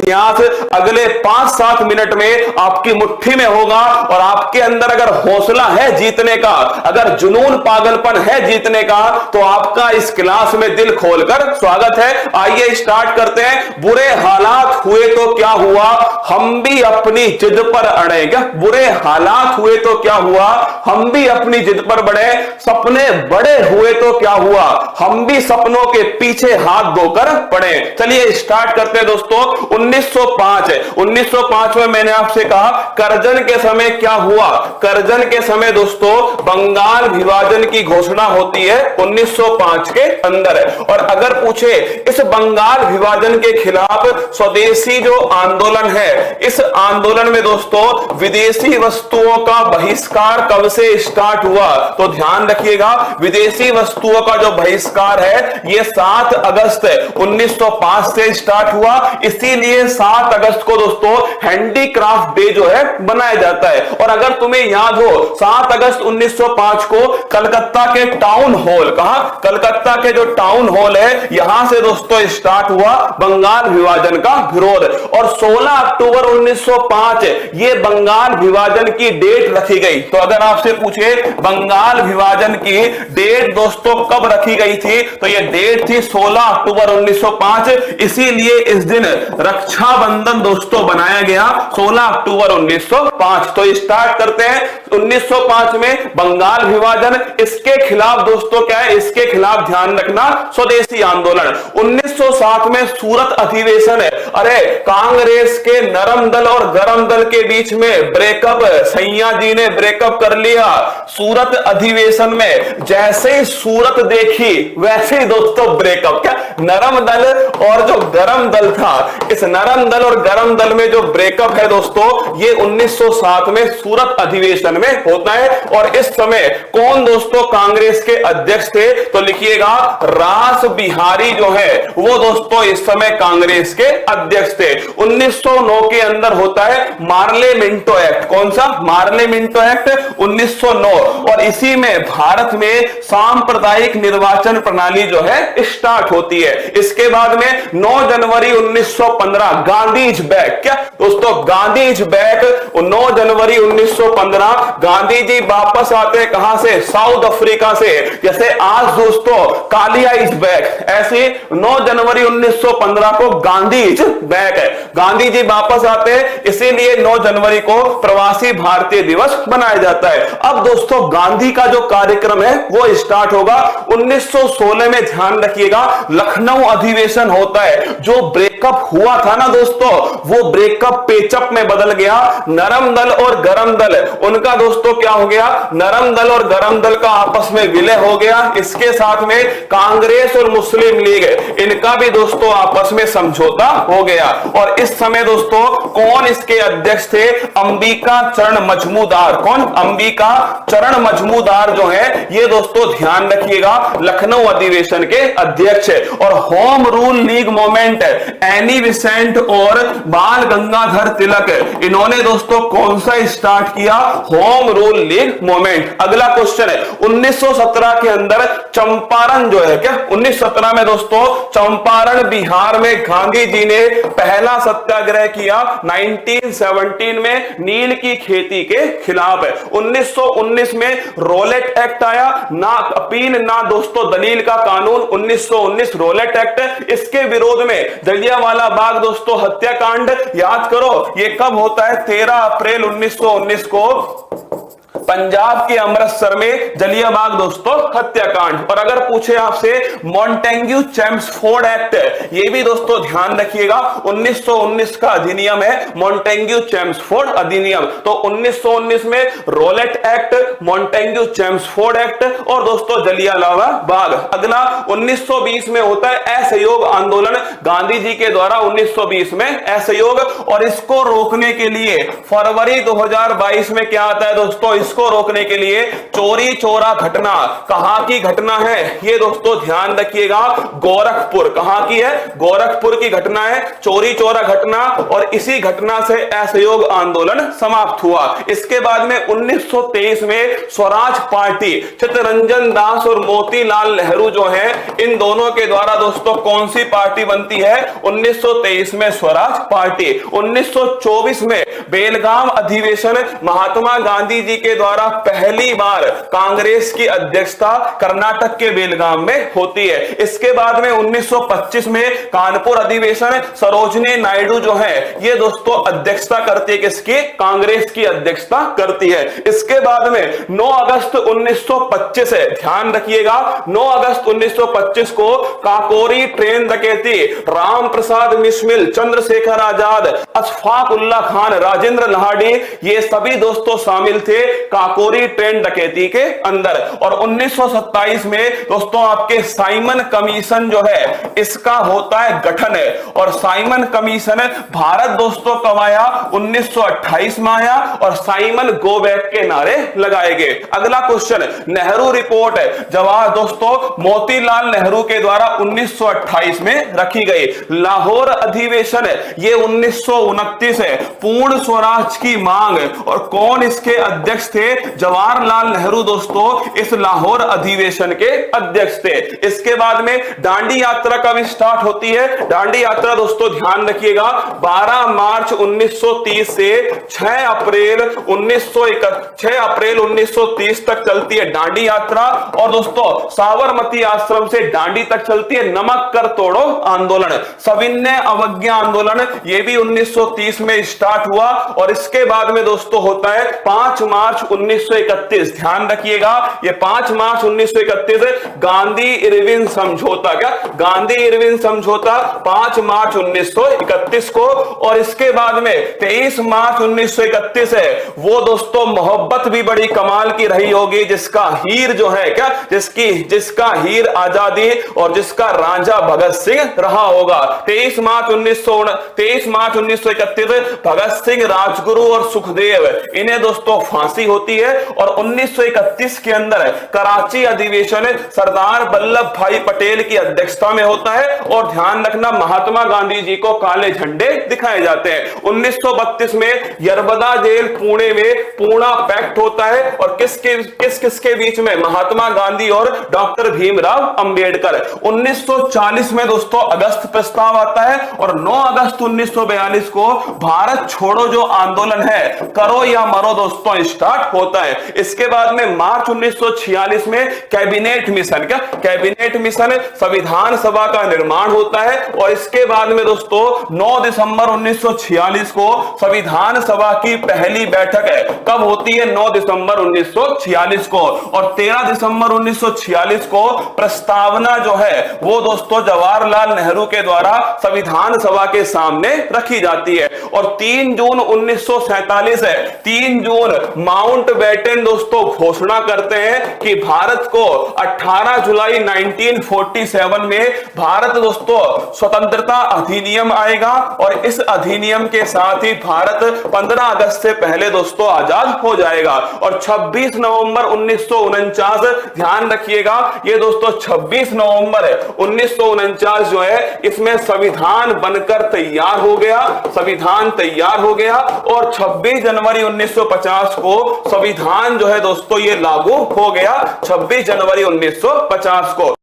इतिहास अगले 5-7 मिनट में आपकी मुट्ठी में होगा। और आपके अंदर अगर हौसला है जीतने का, अगर जुनून पागलपन है जीतने का, तो आपका इस क्लास में दिल खोलकर स्वागत है। आइए स्टार्ट करते हैं। बुरे हालात हुए तो क्या हुआ, हम भी अपनी जिद पर अड़े। क्या बुरे हालात हुए तो क्या हुआ, हम भी अपनी जिद पर बढ़े। सपने बड़े हुए तो क्या हुआ, हम भी सपनों के पीछे हाथ धोकर पड़े। चलिए स्टार्ट करते हैं दोस्तों। 1905 में मैंने आपसे कहा करजन के समय क्या हुआ। करजन के समय दोस्तों बंगाल विभाजन की घोषणा होती है 1905 के अंदर। और अगर पूछे इस बंगाल विभाजन के खिलाफ स्वदेशी जो आंदोलन है, इस आंदोलन में दोस्तों विदेशी वस्तुओं का बहिष्कार कब से स्टार्ट हुआ, तो ध्यान रखिएगा विदेशी वस्तुओं का जो बहिष्कार है यह 7 अगस्त 1905 से स्टार्ट हुआ। इसीलिए 7 अगस्त को दोस्तों हैंडीक्राफ्ट डे जो है बनाया जाता है। और अगर तुम्हें याद हो 7 अगस्त 1905 को कलकत्ता के टाउन हॉल, कहा कलकत्ता के जो टाउन हॉल है यहां से दोस्तों स्टार्ट हुआ बंगाल विभाजन का विरोध। और 16 अक्टूबर 1905 ये बंगाल विभाजन की डेट रखी गई। तो अगर आपसे पूछे बंगाल विभाजन की डेट दोस्तों कब रखी गई थी, तो ये डेट थी 16 अक्टूबर 1905। इसीलिए इस दिन रक्षाबंधन दोस्तों बनाया गया 16 अक्टूबर 1905। तो स्टार्ट करते हैं 1905 में बंगाल विभाजन। इसके खिलाफ दोस्तों क्या है, इसके खिलाफ ध्यान रखना स्वदेशी आंदोलन। 1907 में सूरत अधिवेशन है। अरे कांग्रेस के नरम दल और गरम दल के बीच में ब्रेकअप, सैया जी ने ब्रेकअप कर लिया सूरत अधिवेशन में। जैसे ही सूरत देखी वैसे ही दोस्तों ब्रेकअप। क्या नरम दल और जो गरम दल था, इस नरम दल और गरम दल में जो ब्रेकअप है दोस्तों ये 1907 में सूरत अधिवेशन में होता है। और इस समय कौन दोस्तों कांग्रेस के अध्यक्ष थे, तो लिखिएगा रास बिहारी जो है वो दोस्तों इस समय कांग्रेस के अध्यक्ष थे। 1909 के अंदर होता है मार्ले मिंटो एक्ट। कौन सा, मार्ले मिंटो एक्ट 1909। और इसी में भारत में सांप्रदायिक निर्वाचन प्रणाली जो है स्टार्ट होती है। इसके बाद में 9 जनवरी 1915 गांधीज बैक। क्या दोस्तों गांधीज बैक 9 जनवरी 1915 गांधी जी वापस आते हैं कहां से, साउथ अफ्रीका से। जैसे आज दोस्तों कालिया इज बैक, ऐसे 9 जनवरी 1915 को गांधीज बैक है, गांधी जी वापस आते हैं। इसीलिए 9 जनवरी को प्रवासी भारतीय दिवस मनाया जाता है। अब दोस्तों गांधी का जो कार्यक्रम है वो स्टार्ट होगा 1916 में। ध्यान रखिएगा लखनऊ अधिवेशन होता है। जो ब्रेकअप हुआ था ना दोस्तों वो ब्रेकअप पेचअप में बदल गया। नरम दल और गरम दल उनका दोस्तों क्या हो गया, नरम दल और गरम दल का आपस में विलय हो गया। इसके साथ में कांग्रेस और मुस्लिम लीग इनका भी दोस्तों आपस में समझौता हो गया। और इस समय दोस्तों कौन इसके अध्यक्ष थे, अंबिका चरण मजमूदार। कौन, अंबिका चरण मजमूदार जो है ये दोस्तों ध्यान रखिएगा लखनऊ अधिवेशन के अध्यक्ष है। और home rule league movement any Besant और बाल गंगाधर तिलक इन्होंने दोस्तों कौन सा स्टार्ट किया, होम रूल लीग मूवमेंट। अगला क्वेश्चन है 1917 के अंदर चंपारण जो है, क्या 1917 में दोस्तों चंपारण बिहार में गांधी जी ने पहला सत्याग्रह किया 1917 में नील की खेती के खिलाफ है। 1919 में रोलेट एक्ट आया, ना अपील ना दोस्तों दलील का कानून 1919 रोलेट एक्ट। इसके विरोध में जलियांवाला बाग दोस्तों हत्याकांड याद करो ये कब होता है, 13 अप्रैल 1919 को पंजाब के अमृतसर में जलियांवाला बाग दोस्तों हत्याकांड। और अगर पूछे आपसे मॉन्टेग्यू चेम्सफोर्ड एक्ट, ये भी दोस्तों ध्यान रखिएगा 1919 का अधिनियम है मॉन्टेग्यू चेम्सफोर्ड अधिनियम। तो 1919 में Rowlatt act, Montagu Chelmsford act और दोस्तों जलियांवाला बाग। अगला 1920 में होता है असहयोग आंदोलन गांधी जी के द्वारा 1920 में असहयोग। और इसको रोकने के लिए फरवरी 2022 में क्या आता है दोस्तों, इसको रोकने के लिए चोरी चोरा घटना, कहां की घटना है ये दोस्तों ध्यान रखिएगा, गोरखपुर, कहां की है, गोरखपुर की घटना है, चोरी चोरा घटना, और इसी घटना से असहयोग आंदोलन समाप्त हुआ। इसके बाद में 1923 में स्वराज पार्टी, चित्तरंजन दास और मोतीलाल नेहरू जो है, इन दोनों के द्वारा दोस्तों कौन सी पार्टी बनती है, 1923 में स्वराज पार्टी। 1924 में बेलगाम अधिवेशन, महात्मा गांधी जी के द्वारा पहली बार कांग्रेस की अध्यक्षता कर्नाटक के बेलगाम में होती है। इसके बाद में 1925 में कानपुर अधिवेशन, सरोजनी नायडू जो है ये दोस्तों अध्यक्षता करती है, किसकी, कांग्रेस की अध्यक्षता करती है। इसके बाद में 9 अगस्त 1925 है, ध्यान रखिएगा, 9 अगस्त 1925 को काकोरी ट्रेन डकैती, राम प्रसाद बिस्मिल, चंद्रशेखर आजाद, अशफाक उल्ला खान, राजेंद्र लाहड़ी, ये सभी दोस्तों शामिल थे काकोरी ट्रेन डकैती के अंदर। और 1927 में दोस्तों आपके साइमन कमीशन जो है इसका होता है गठन है, और साइमन कमीशन भारत दोस्तों कब आया, 1928 में आया, और साइमन गो बैक के नारे लगाए गए। अगला क्वेश्चन, नेहरू रिपोर्ट है, जवाब दोस्तों मोतीलाल नेहरू के द्वारा 1928 में रखी गई। लाहौर अधिवेशन ये 1929 है, पूर्ण स्वराज की मांग, और कौन इसके अध्यक्ष थे, जवाहरलाल नेहरू दोस्तों इस लाहौर अधिवेशन के अध्यक्ष थे। इसके बाद में दांडी यात्रा कब स्टार्ट होती है, दांडी यात्रा दोस्तों ध्यान रखिएगा 12 मार्च 1930 से 6 अप्रैल 1930 तक चलती है दांडी यात्रा। और दोस्तों साबरमती आश्रम से दांडी तक चलती है नमक कर तोड़ो आंदोलन, सविनय अवज्ञा आंदोलन, ये भी 1930 में स्टार्ट हुआ। और इसके बाद में दोस्तों होता है 5 मार्च 1931, ध्यान रखिएगा ये 5 मार्च 1931 गांधी इरविन समझौता, क्या गांधी इरविन समझौता 5 मार्च 1931 को। और इसके बाद में 23 मार्च 1931 है, वो दोस्तों मोहब्बत भी बड़ी कमाल की रही होगी, जिसका हीर जो है, क्या जिसका हीर आजादी और जिसका रांझा भगत सिंह रहा होगा। 23 मार्च 1931 भगत सिंह, राजगुरु और सुखदेव, इन्हें दोस्तों फांसी होती है। और 1931 के अंदर कराची अधिवेशन सरदार वल्लभ भाई पटेल की अध्यक्षता में होता है, और ध्यान रखना महात्मा गांधी जी को काले झंडे दिखाए जाते हैं। 1932 में यरबदा जेल पुणे में पूर्णा पैक्ट होता है, और किसके बीच में, महात्मा गांधी और डॉक्टर भीमराव अंबेडकर। 1940 में दोस्तों अगस्त प्रस्ताव आता है, और 9 अगस्त 1942 को भारत छोड़ो जो आंदोलन है, करो या मरो दोस्तों स्टार्ट होता है। इसके बाद में मार्च 1946 में कैबिनेट मिशन, क्या कैबिनेट मिशन, संविधान सभा का निर्माण होता है। और इसके बाद में दोस्तों 9 दिसंबर 1946 को संविधान सभा की पहली बैठक है, कब होती है, 9 दिसंबर 1946 को। और 13 दिसंबर 1946 को प्रस्तावना जो है वो दोस्तों जवाहरलाल नेहरू के द्वारा संविधान सभा के सामने रखी जाती है। और 3 जून 1947 है, 3 जून माउंटबेटन दोस्तों घोषणा करते हैं कि भारत को 18 जुलाई 1947 में भारत दोस्तों स्वतंत्रता अधिनियम आएगा, और इस अधिनियम के साथ ही भारत 15 अगस्त से पहले दोस्तों आजाद हो जाएगा। और 26 नवंबर 1949, ध्यान रखिएगा ये दोस्तों 26 नवंबर 1949 जो है, इसमें संविधान बनकर तैयार हो गया, संविधान तैयार हो गया। और 26 जनवरी 1950 को संविधान जो है दोस्तों ये लागू हो गया, 26 जनवरी 1950 को।